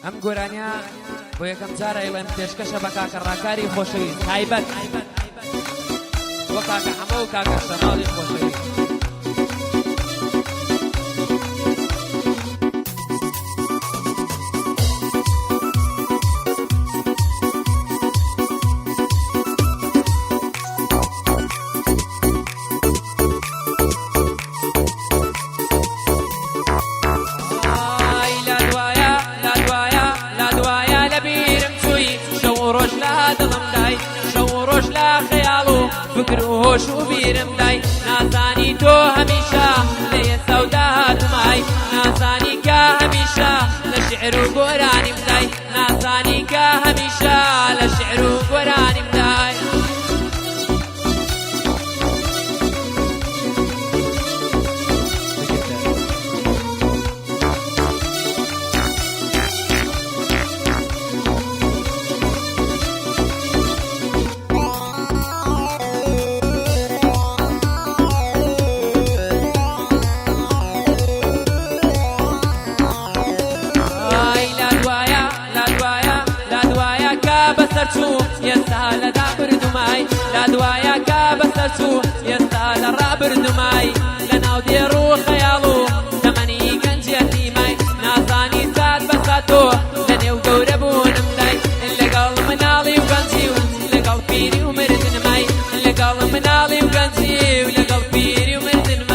ئەم گۆرانیا بۆ یەکەم جارە ئێڵێم پێشکەشە بە کاکە ڕاکاری خۆشەویست تایبەت بۆ کاکە حەمە و کاکە شەماڵی خۆشەویست. فکر و هۆش و بیرم دای نازانی تۆ هەمیشە لە ئێستا و داهاتمای نازانی کە هەمیشە لە شعر و گۆرانیم دای نازانی کە هەمیشە لە شعر و گۆرانیم دای ئێستا لە دابردومای لا دوایە کە بەسەرچوو ئێستا لە ڕابردومای لە ناو دێڕ و خەیاڵ و تەمەنی گەنجی یەتیمای نازانی سات بەسات تۆ لە نێو گەورە بوونم دای لەگەڵ مناڵی و گەنجی و لەگەڵ پیری و مردنمای لەگەڵ مناڵی و گەنجی و لەگەڵ پیری و مردنمای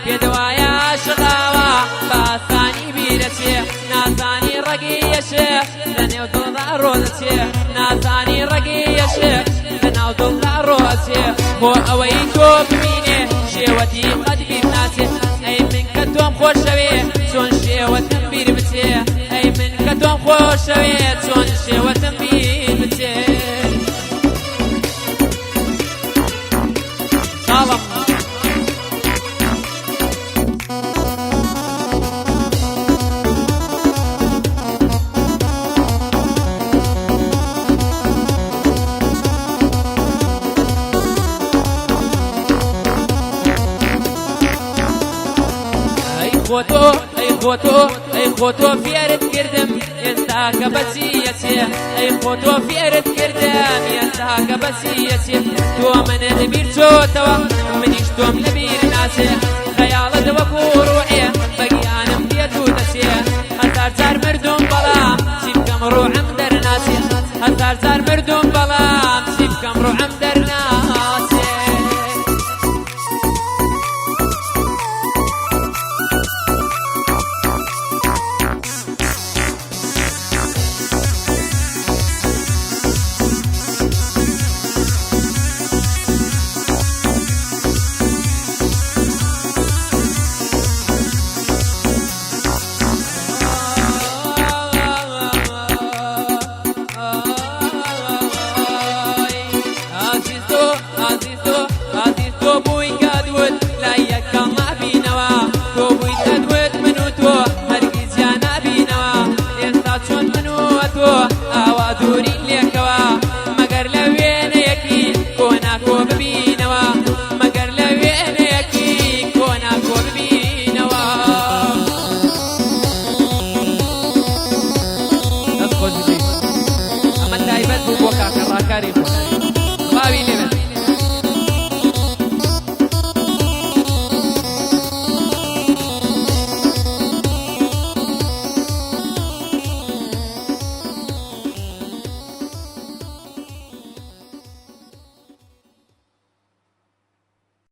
پێدەوایە شقاوە باسانی بیرەچێ نازانی ڕەگی یەشێ لە نێو دڵدا ڕۆدەچێ نازانی ڕەگی یەشێ لە ناو دڵدا ڕۆچێ بۆ ئەوەی تۆ ببینێ شێوەتی قەت بیر ناچێ ئەی من کە تۆم خۆشەوێ چۆن شێوەتم بیر بچێ ئەی من کە تۆم خۆشەوێ چۆن شێوەتم بیر بچێ ساڵم ئەی خۆتۆ فێرت کردم ئێستا کە بەچیەچێ ئەی خۆتۆ فێرت کردم ئێستا کە بەچیەچێ تۆ منت بیر چۆتەوە منیش تۆم لەبیر ناچێ خەیاڵت وەکو ڕوحێ بەگیانم دێت و دەچێ هەزار جار مردوم بەڵام چی بکەم ڕوحم دەرناچێ هەزار جار مردوم بەڵام چی بکەم ڕوحم دەرناچێ باوی لێ